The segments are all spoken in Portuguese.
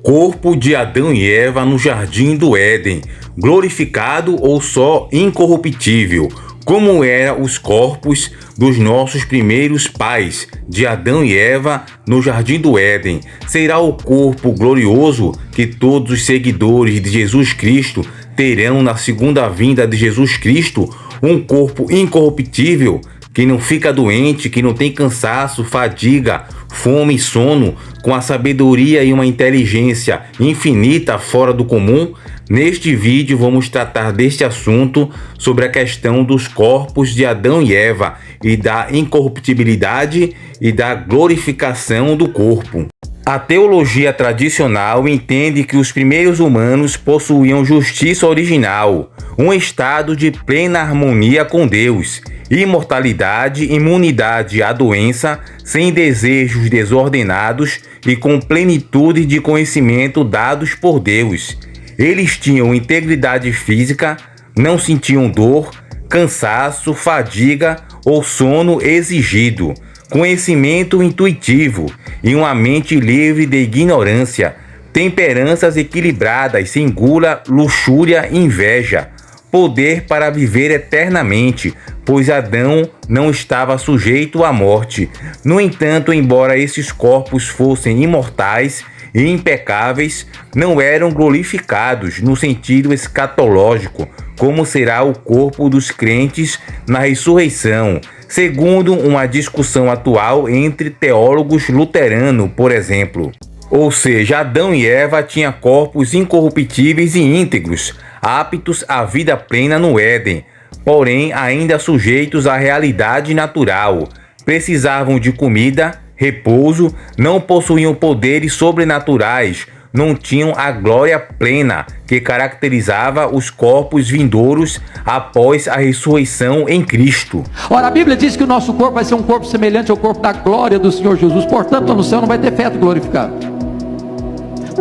Corpo de Adão e Eva no Jardim do Éden, glorificado ou só incorruptível, como eram os corpos dos nossos primeiros pais, de Adão e Eva no Jardim do Éden. Será o corpo glorioso que todos os seguidores de Jesus Cristo terão na segunda vinda de Jesus Cristo, um corpo incorruptível, que não fica doente, que não tem cansaço, fadiga, fome e sono, com a sabedoria e uma inteligência infinita fora do comum? Neste vídeo vamos tratar deste assunto, sobre a questão dos corpos de Adão e Eva e da incorruptibilidade e da glorificação do corpo. A teologia tradicional entende que os primeiros humanos possuíam justiça original, um estado de plena harmonia com Deus, imortalidade, imunidade à doença, sem desejos desordenados e com plenitude de conhecimento dados por Deus. Eles tinham integridade física, não sentiam dor, cansaço, fadiga ou sono exigido, conhecimento intuitivo e uma mente livre de ignorância, temperanças equilibradas, sem gula, luxúria e inveja, poder para viver eternamente, pois Adão não estava sujeito à morte. No entanto, embora esses corpos fossem imortais e impecáveis, não eram glorificados no sentido escatológico, como será o corpo dos crentes na ressurreição, segundo uma discussão atual entre teólogos luteranos, por exemplo. Ou seja, Adão e Eva tinham corpos incorruptíveis e íntegros, aptos à vida plena no Éden, porém ainda sujeitos à realidade natural. Precisavam de comida, repouso, não possuíam poderes sobrenaturais, não tinham a glória plena que caracterizava os corpos vindouros após a ressurreição em Cristo. Ora, a Bíblia diz que o nosso corpo vai ser um corpo semelhante ao corpo da glória do Senhor Jesus, portanto no céu não vai ter feto glorificado.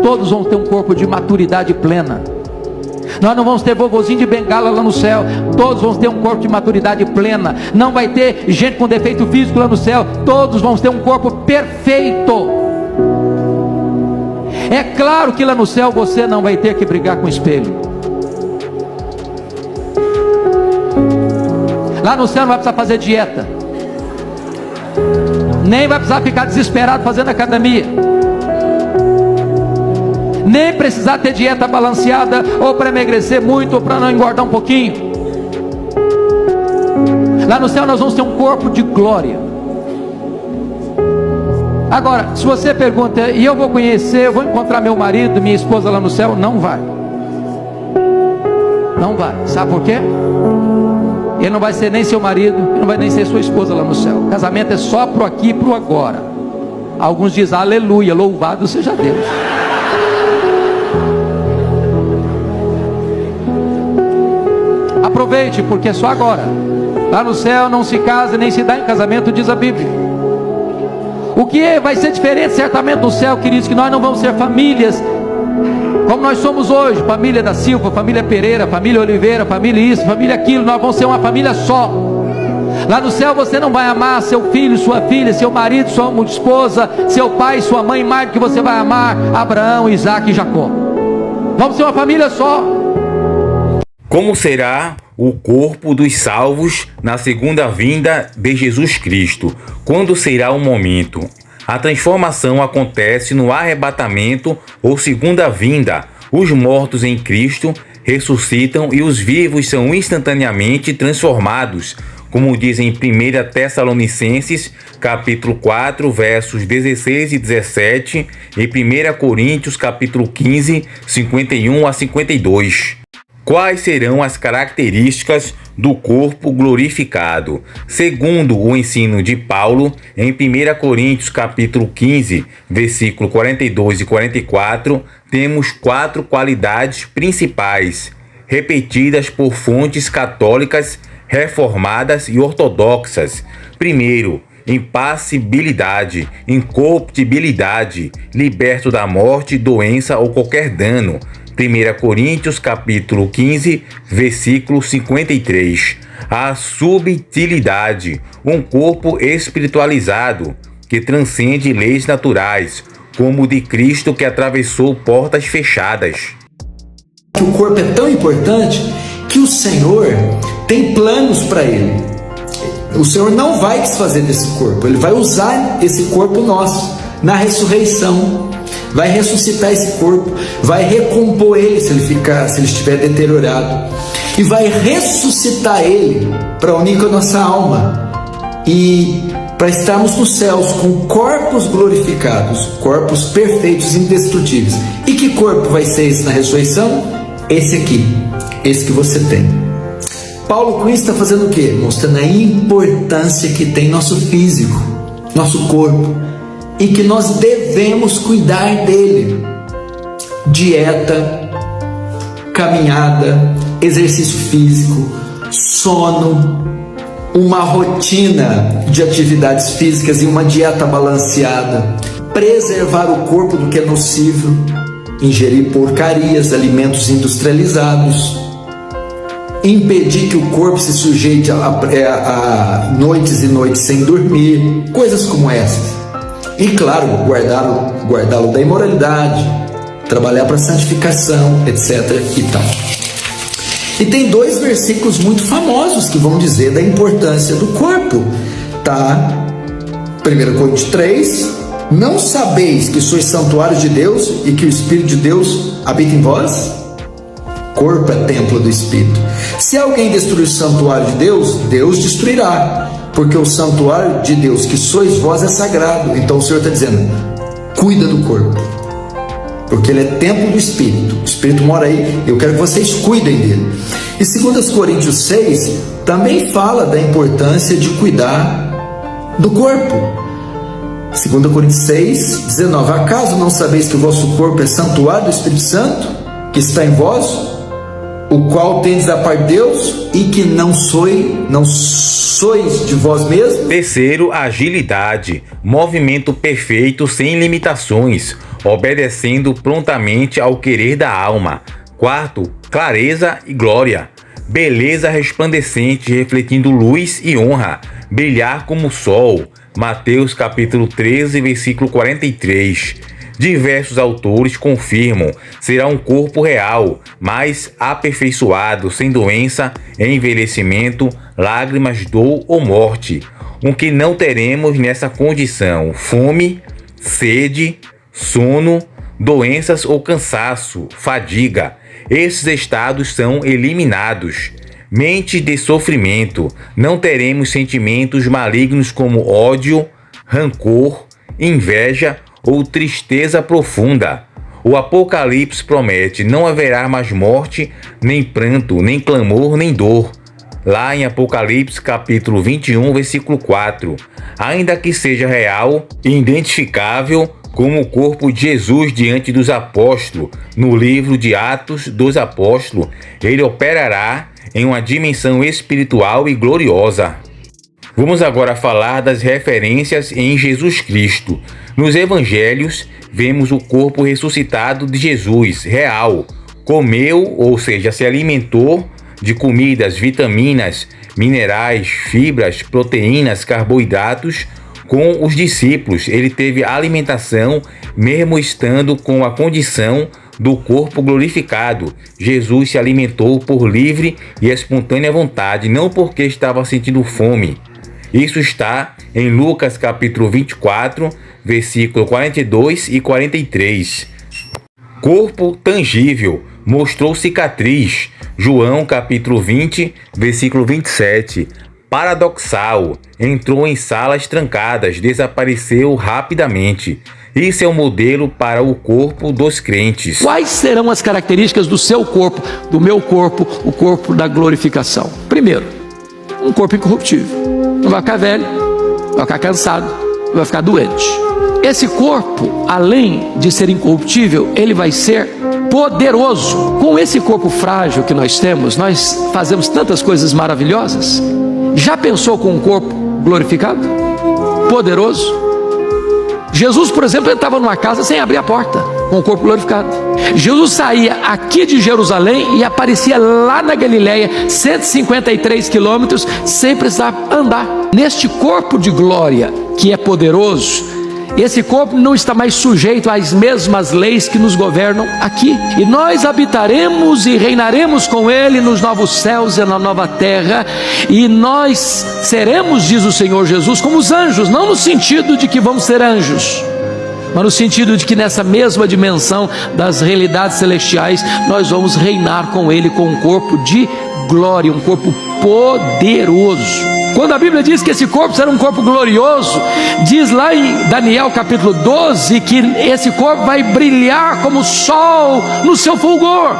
Todos vão ter um corpo de maturidade plena. Nós não vamos ter vovozinho de bengala lá no céu. Todos vão ter um corpo de maturidade plena. Não vai ter gente com defeito físico lá no céu. Todos vão ter um corpo perfeito. É claro que lá no céu você não vai ter que brigar com o espelho. Lá no céu não vai precisar fazer dieta, nem vai precisar ficar desesperado fazendo academia, nem precisar ter dieta balanceada, ou para emagrecer muito, ou para não engordar um pouquinho. Lá no céu nós vamos ter um corpo de glória. Agora, se você pergunta, e eu vou conhecer, eu vou encontrar meu marido, minha esposa lá no céu? Não vai. Não vai. Sabe por quê? Ele não vai ser nem seu marido, ele não vai nem ser sua esposa lá no céu. O casamento é só pro aqui e pro agora. Alguns dizem, aleluia, louvado seja Deus. Aproveite, porque é só agora. Lá no céu não se casa nem se dá em casamento, diz a Bíblia. O que vai ser diferente certamente no céu, queridos, que nós não vamos ser famílias como nós somos hoje, família da Silva, família Pereira, família Oliveira, família isso, família aquilo. Nós vamos ser uma família só. Lá no céu você não vai amar seu filho, sua filha, seu marido, sua esposa, seu pai, sua mãe, mais do que você vai amar Abraão, Isaac e Jacó. Vamos ser uma família só. Como será o corpo dos salvos na segunda vinda de Jesus Cristo? Quando será o momento? A transformação acontece no arrebatamento ou segunda vinda. Os mortos em Cristo ressuscitam e os vivos são instantaneamente transformados, como diz em 1 Tessalonicenses, capítulo 4, versos 16 e 17, e 1 Coríntios, capítulo 15, 51 a 52. Quais serão as características do corpo glorificado? Segundo o ensino de Paulo, em 1 Coríntios capítulo 15, versículo 42 e 44, temos 4 qualidades principais, repetidas por fontes católicas, reformadas e ortodoxas. Primeiro, impassibilidade, incorruptibilidade, liberto da morte, doença ou qualquer dano. 1 Coríntios capítulo 15, versículo 53. A subtilidade, um corpo espiritualizado que transcende leis naturais, como o de Cristo que atravessou portas fechadas. O corpo é tão importante que o Senhor tem planos para ele. O Senhor não vai desfazer desse corpo, Ele vai usar esse corpo nosso na ressurreição, vai ressuscitar esse corpo, vai recompor ele se ele estiver deteriorado, e vai ressuscitar ele para unir com a nossa alma e para estarmos nos céus com corpos glorificados, corpos perfeitos e indestrutíveis. E que corpo vai ser esse na ressurreição? Esse aqui, esse que você tem. Paulo com isso está fazendo o quê? Mostrando a importância que tem nosso físico, nosso corpo, e que nós devemos cuidar dele. Dieta, caminhada, exercício físico, sono, uma rotina de atividades físicas e uma dieta balanceada, preservar o corpo do que é nocivo, ingerir porcarias, alimentos industrializados, impedir que o corpo se sujeite a noites e noites sem dormir, coisas como essas. E claro, guardá-lo da imoralidade, trabalhar para a santificação, etc. e tal. E tem 2 versículos muito famosos que vão dizer da importância do corpo. Tá? 1 Coríntios 3, não sabeis que sois santuário de Deus e que o Espírito de Deus habita em vós? Corpo é templo do Espírito. Se alguém destruir o santuário de Deus, Deus destruirá, porque o santuário de Deus que sois vós é sagrado. Então o Senhor está dizendo, cuida do corpo, porque ele é templo do Espírito. O Espírito mora aí, eu quero que vocês cuidem dele. E 2 Coríntios 6 também fala da importância de cuidar do corpo. 2 Coríntios 6, 19, acaso não sabeis que o vosso corpo é santuário do Espírito Santo, que está em vós, o qual tendes da parte de Deus, e que não sois de vós mesmos? Terceiro, agilidade, movimento perfeito sem limitações, obedecendo prontamente ao querer da alma. Quarto, clareza e glória, beleza resplandecente, refletindo luz e honra, brilhar como o sol. Mateus capítulo 13, versículo 43. Diversos autores confirmam, será um corpo real, mas aperfeiçoado, sem doença, envelhecimento, lágrimas, dor ou morte. O que não teremos nessa condição: fome, sede, sono, doenças ou cansaço, fadiga. Esses estados são eliminados. Mente de sofrimento, não teremos sentimentos malignos como ódio, rancor, inveja ou tristeza profunda. O Apocalipse promete, não haverá mais morte, nem pranto, nem clamor, nem dor. Lá em Apocalipse capítulo 21, versículo 4. Ainda que seja real e identificável como o corpo de Jesus diante dos apóstolos, no livro de Atos dos Apóstolos, ele operará em uma dimensão espiritual e gloriosa. Vamos agora falar das referências em Jesus Cristo. Nos evangelhos, vemos o corpo ressuscitado de Jesus, real. Comeu, ou seja, se alimentou de comidas, vitaminas, minerais, fibras, proteínas, carboidratos com os discípulos. Ele teve alimentação mesmo estando com a condição do corpo glorificado. Jesus se alimentou por livre e espontânea vontade, não porque estava sentindo fome. Isso está em Lucas capítulo 24, versículo 42 e 43. Corpo tangível, mostrou cicatriz. João capítulo 20, versículo 27. Paradoxal, entrou em salas trancadas, desapareceu rapidamente. Isso é um modelo para o corpo dos crentes. Quais serão as características do seu corpo, do meu corpo, o corpo da glorificação? Primeiro, um corpo incorruptível. Não vai ficar velho, vai ficar cansado, vai ficar doente. Esse corpo, além de ser incorruptível, ele vai ser poderoso. Com esse corpo frágil que nós temos, nós fazemos tantas coisas maravilhosas. Já pensou com um corpo glorificado? Poderoso? Jesus, por exemplo, ele estava numa casa sem abrir a porta, com o corpo glorificado. Jesus saía aqui de Jerusalém e aparecia lá na Galileia, 153 quilômetros, sem precisar andar. Neste corpo de glória, que é poderoso, esse corpo não está mais sujeito às mesmas leis que nos governam aqui. E nós habitaremos e reinaremos com Ele nos novos céus e na nova terra. E nós seremos, diz o Senhor Jesus, como os anjos. Não no sentido de que vamos ser anjos, mas no sentido de que nessa mesma dimensão das realidades celestiais, nós vamos reinar com Ele com um corpo de glória, um corpo poderoso. Quando a Bíblia diz que esse corpo será um corpo glorioso, diz lá em Daniel capítulo 12, que esse corpo vai brilhar como o sol no seu fulgor,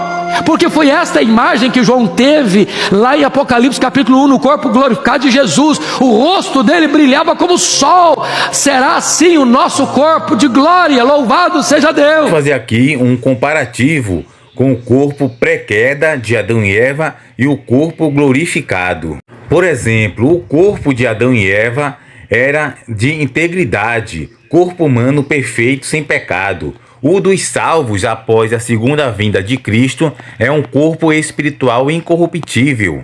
porque foi esta imagem que João teve lá em Apocalipse capítulo 1, no corpo glorificado de Jesus. O rosto dele brilhava como o sol. Será assim o nosso corpo de glória. Louvado seja Deus. Vou fazer aqui um comparativo com o corpo pré-queda de Adão e Eva e o corpo glorificado. Por exemplo, o corpo de Adão e Eva era de integridade, corpo humano perfeito, sem pecado. O dos salvos após a segunda vinda de Cristo é um corpo espiritual incorruptível.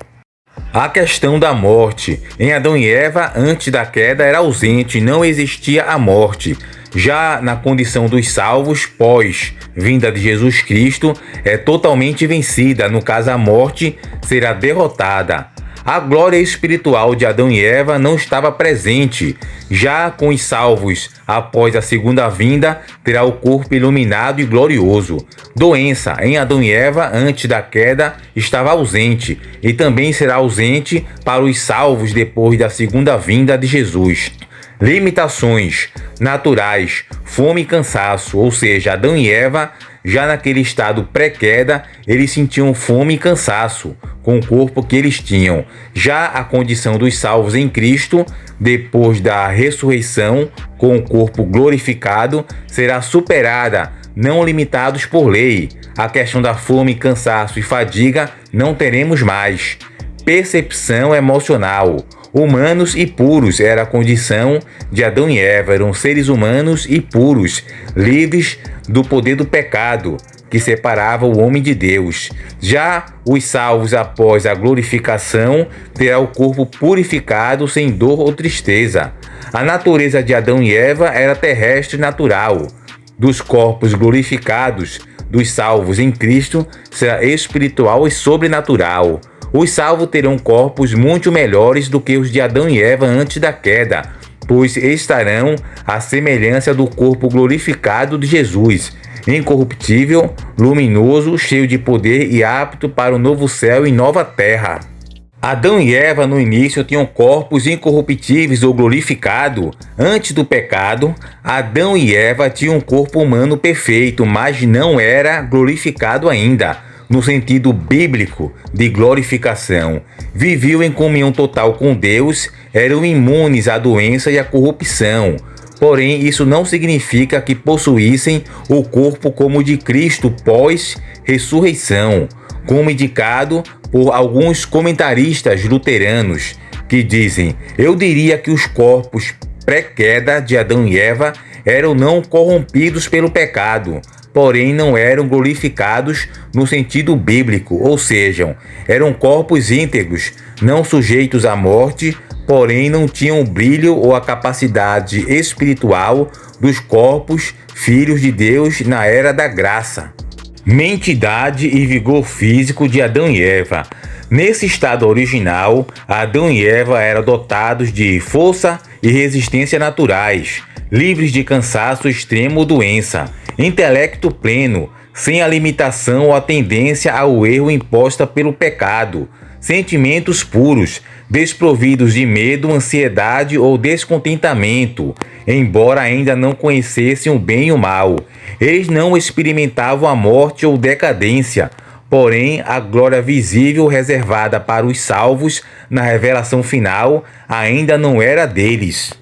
A questão da morte. Em Adão e Eva, antes da queda, era ausente, não existia a morte. Já na condição dos salvos, pós-vinda de Jesus Cristo, é totalmente vencida. No caso, a morte será derrotada. A glória espiritual de Adão e Eva não estava presente. Já com os salvos, após a segunda vinda, terá o corpo iluminado e glorioso. Doença em Adão e Eva, antes da queda, estava ausente e também será ausente para os salvos depois da segunda vinda de Jesus. Limitações naturais, fome e cansaço, ou seja, Adão e Eva, já naquele estado pré-queda, eles sentiam fome e cansaço com o corpo que eles tinham. Já a condição dos salvos em Cristo, depois da ressurreição, com o corpo glorificado, será superada, não limitados por lei. A questão da fome, cansaço e fadiga não teremos mais. Percepção emocional. Humanos e puros era a condição de Adão e Eva, eram seres humanos e puros, livres do poder do pecado, que separava o homem de Deus. Já os salvos após a glorificação terá o corpo purificado sem dor ou tristeza. A natureza de Adão e Eva era terrestre natural. Dos corpos glorificados dos salvos em Cristo será espiritual e sobrenatural. Os salvos terão corpos muito melhores do que os de Adão e Eva antes da queda, pois estarão à semelhança do corpo glorificado de Jesus, incorruptível, luminoso, cheio de poder e apto para o novo céu e nova terra. Adão e Eva no início tinham corpos incorruptíveis ou glorificado. Antes do pecado, Adão e Eva tinham um corpo humano perfeito, mas não era glorificado ainda, no sentido bíblico de glorificação. Viviam em comunhão total com Deus, eram imunes à doença e à corrupção. Porém, isso não significa que possuíssem o corpo como o de Cristo pós-ressurreição, como indicado por alguns comentaristas luteranos, que dizem: eu diria que os corpos pré-queda de Adão e Eva eram não corrompidos pelo pecado, porém não eram glorificados no sentido bíblico, ou seja, eram corpos íntegros, não sujeitos à morte, porém não tinham o brilho ou a capacidade espiritual dos corpos filhos de Deus na era da graça. Mentidade e vigor físico de Adão e Eva. Nesse estado original, Adão e Eva eram dotados de força e resistência naturais, livres de cansaço extremo ou doença, intelecto pleno, sem a limitação ou a tendência ao erro imposta pelo pecado, sentimentos puros, desprovidos de medo, ansiedade ou descontentamento, embora ainda não conhecessem o bem e o mal. Eles não experimentavam a morte ou decadência, porém a glória visível reservada para os salvos na revelação final ainda não era deles.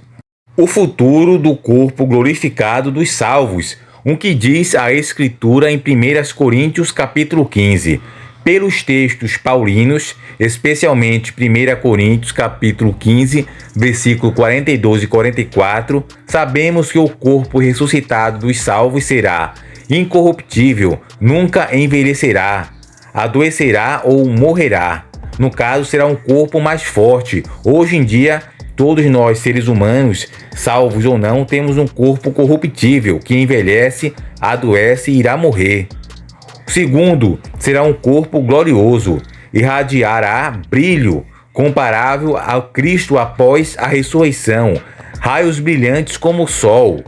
O futuro do corpo glorificado dos salvos, o que diz a Escritura em 1 Coríntios capítulo 15. Pelos textos paulinos, especialmente 1 Coríntios capítulo 15, versículo 42 e 44, sabemos que o corpo ressuscitado dos salvos será incorruptível, nunca envelhecerá, adoecerá ou morrerá. No caso, será um corpo mais forte. Hoje em dia, todos nós, seres humanos, salvos ou não, temos um corpo corruptível que envelhece, adoece e irá morrer. O segundo será um corpo glorioso, irradiará brilho comparável ao Cristo após a ressurreição, raios brilhantes como o sol.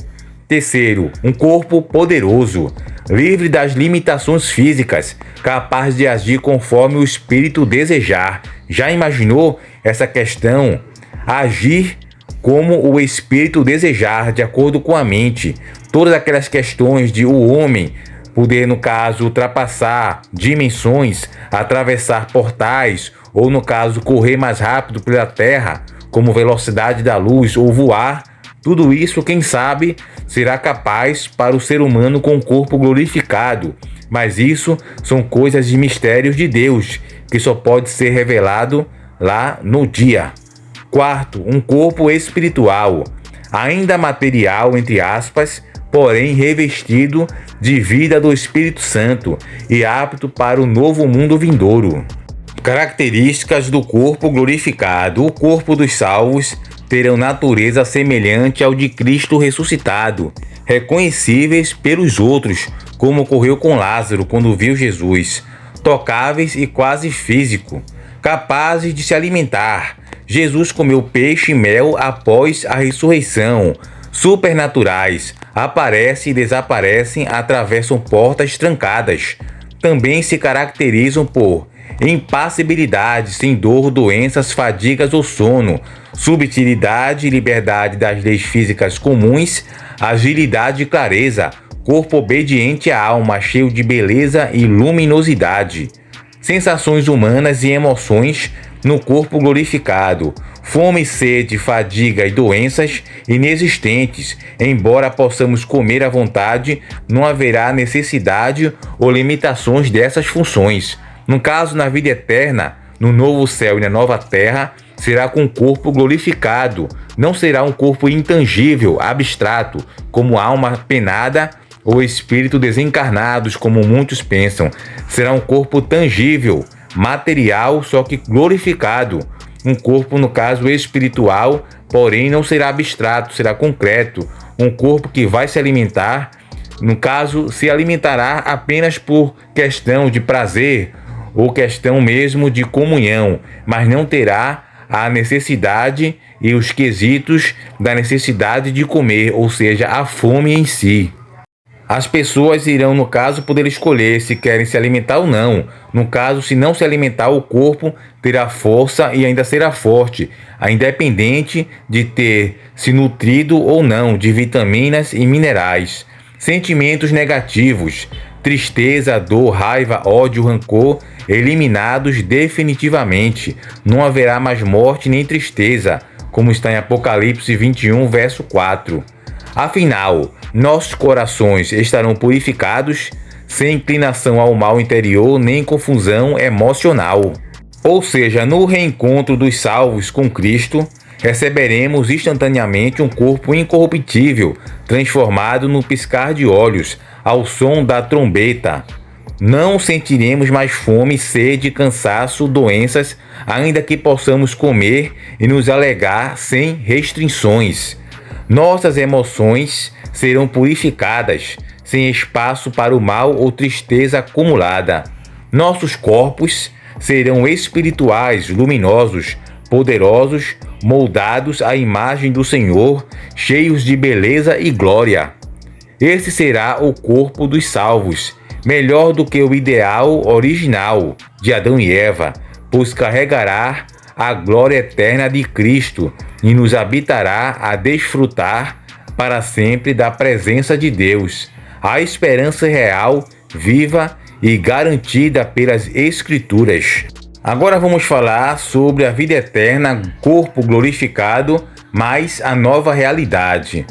Terceiro, um corpo poderoso, livre das limitações físicas, capaz de agir conforme o Espírito desejar. Já imaginou essa questão? Agir como o Espírito desejar, de acordo com a mente. Todas aquelas questões de o homem poder, no caso, ultrapassar dimensões, atravessar portais, ou no caso, correr mais rápido pela Terra, como velocidade da luz, ou voar. Tudo isso, quem sabe, será capaz para o ser humano com o corpo glorificado. Mas isso são coisas de mistérios de Deus, que só pode ser revelado lá no dia. Quarto, um corpo espiritual, ainda material, entre aspas, porém revestido de vida do Espírito Santo e apto para o novo mundo vindouro. Características do corpo glorificado. O corpo dos salvos terão natureza semelhante ao de Cristo ressuscitado, reconhecíveis pelos outros, como ocorreu com Lázaro quando viu Jesus, tocáveis e quase físico, capazes de se alimentar. Jesus comeu peixe e mel após a ressurreição. Supernaturais, aparecem e desaparecem, atravessam portas trancadas. Também se caracterizam por impassibilidade, sem dor, doenças, fadigas ou sono, subtilidade e liberdade das leis físicas comuns, agilidade e clareza, corpo obediente à alma, cheio de beleza e luminosidade. Sensações humanas e emoções no corpo glorificado, fome, sede, fadiga e doenças inexistentes. Embora possamos comer à vontade, não haverá necessidade ou limitações dessas funções. No caso, na vida eterna, no novo céu e na nova terra, será com o corpo glorificado. Não será um corpo intangível, abstrato, como alma penada ou espírito desencarnados, como muitos pensam. Será um corpo tangível, material, só que glorificado. Um corpo, no caso, espiritual, porém não será abstrato, será concreto. Um corpo que vai se alimentar, no caso, se alimentará apenas por questão de prazer ou questão mesmo de comunhão, mas não terá a necessidade e os quesitos da necessidade de comer, ou seja, a fome em si. As pessoas irão, no caso, poder escolher se querem se alimentar ou não. No caso, se não se alimentar, o corpo terá força e ainda será forte, independente de ter se nutrido ou não de vitaminas e minerais. Sentimentos negativos, tristeza, dor, raiva, ódio, rancor, eliminados definitivamente. Não haverá mais morte nem tristeza, como está em Apocalipse 21, verso 4. Afinal, nossos corações estarão purificados, sem inclinação ao mal interior nem confusão emocional. Ou seja, no reencontro dos salvos com Cristo, receberemos instantaneamente um corpo incorruptível, transformado no piscar de olhos, ao som da trombeta. Não sentiremos mais fome, sede, cansaço, doenças, ainda que possamos comer e nos alegrar sem restrições. Nossas emoções serão purificadas, sem espaço para o mal ou tristeza acumulada. Nossos corpos serão espirituais, luminosos, poderosos, moldados à imagem do Senhor, cheios de beleza e glória. Esse será o corpo dos salvos, melhor do que o ideal original de Adão e Eva, pois carregará a glória eterna de Cristo e nos habitará a desfrutar para sempre da presença de Deus. A esperança real, viva e garantida pelas Escrituras. Agora vamos falar sobre a vida eterna, corpo glorificado, mais a nova realidade.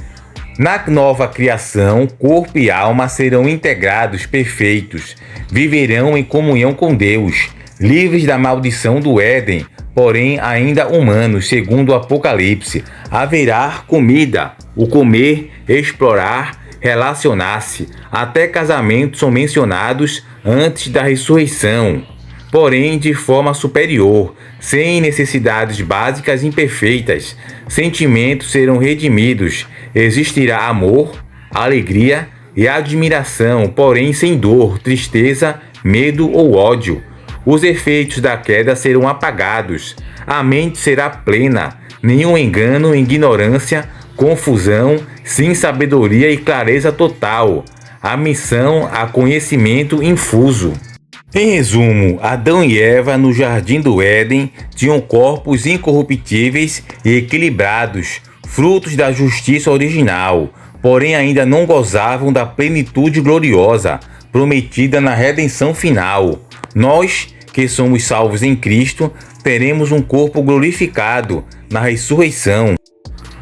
Na nova criação, corpo e alma serão integrados, perfeitos, viverão em comunhão com Deus, livres da maldição do Éden, porém ainda humanos, segundo o Apocalipse. Haverá comida, o comer, explorar, relacionar-se. Até casamentos são mencionados antes da ressurreição. porém de forma superior, sem necessidades básicas imperfeitas. Sentimentos serão redimidos, existirá amor, alegria e admiração, porém sem dor, tristeza, medo ou ódio. Os efeitos da queda serão apagados, a mente será plena, nenhum engano, ignorância, confusão, sim sabedoria e clareza total. A missão a conhecimento infuso. Em resumo, Adão e Eva no Jardim do Éden tinham corpos incorruptíveis e equilibrados, frutos da justiça original, porém ainda não gozavam da plenitude gloriosa, prometida na redenção final. Nós, que somos salvos em Cristo, teremos um corpo glorificado na ressurreição.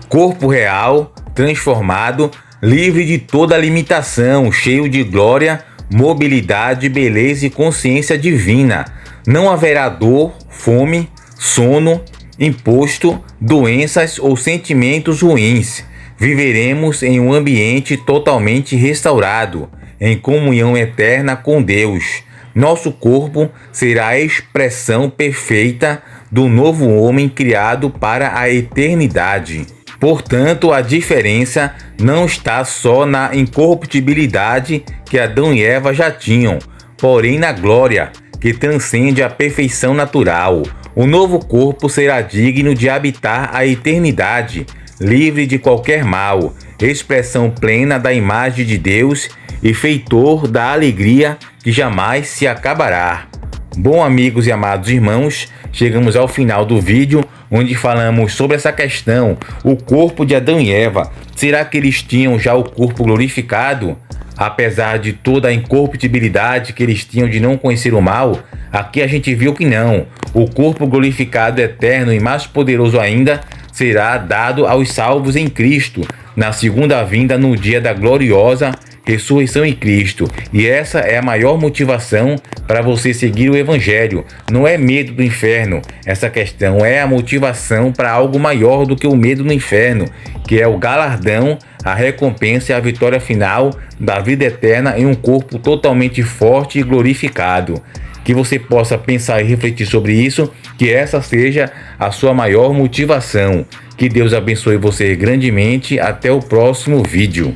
Corpo real, transformado, livre de toda limitação, cheio de glória, mobilidade, beleza e consciência divina. Não haverá dor, fome, sono, imposto, doenças ou sentimentos ruins. Viveremos em um ambiente totalmente restaurado, em comunhão eterna com Deus. Nosso corpo será a expressão perfeita do novo homem criado para a eternidade. Portanto, a diferença não está só na incorruptibilidade que Adão e Eva já tinham, porém na glória, que transcende a perfeição natural. O novo corpo será digno de habitar a eternidade, livre de qualquer mal, expressão plena da imagem de Deus e feitor da alegria que jamais se acabará. Bom, amigos e amados irmãos, chegamos ao final do vídeo, onde falamos sobre essa questão, o corpo de Adão e Eva. Será que eles tinham já o corpo glorificado? Apesar de toda a incorruptibilidade que eles tinham de não conhecer o mal, aqui a gente viu que não. O corpo glorificado eterno e mais poderoso ainda será dado aos salvos em Cristo, na segunda vinda no dia da gloriosa ressurreição em Cristo. E essa é a maior motivação para você seguir o Evangelho. Não é medo do inferno. Essa questão é a motivação para algo maior do que o medo do inferno, que é o galardão, a recompensa e a vitória final da vida eterna em um corpo totalmente forte e glorificado. Que você possa pensar e refletir sobre isso, que essa seja a sua maior motivação. Que Deus abençoe você grandemente. Até o próximo vídeo.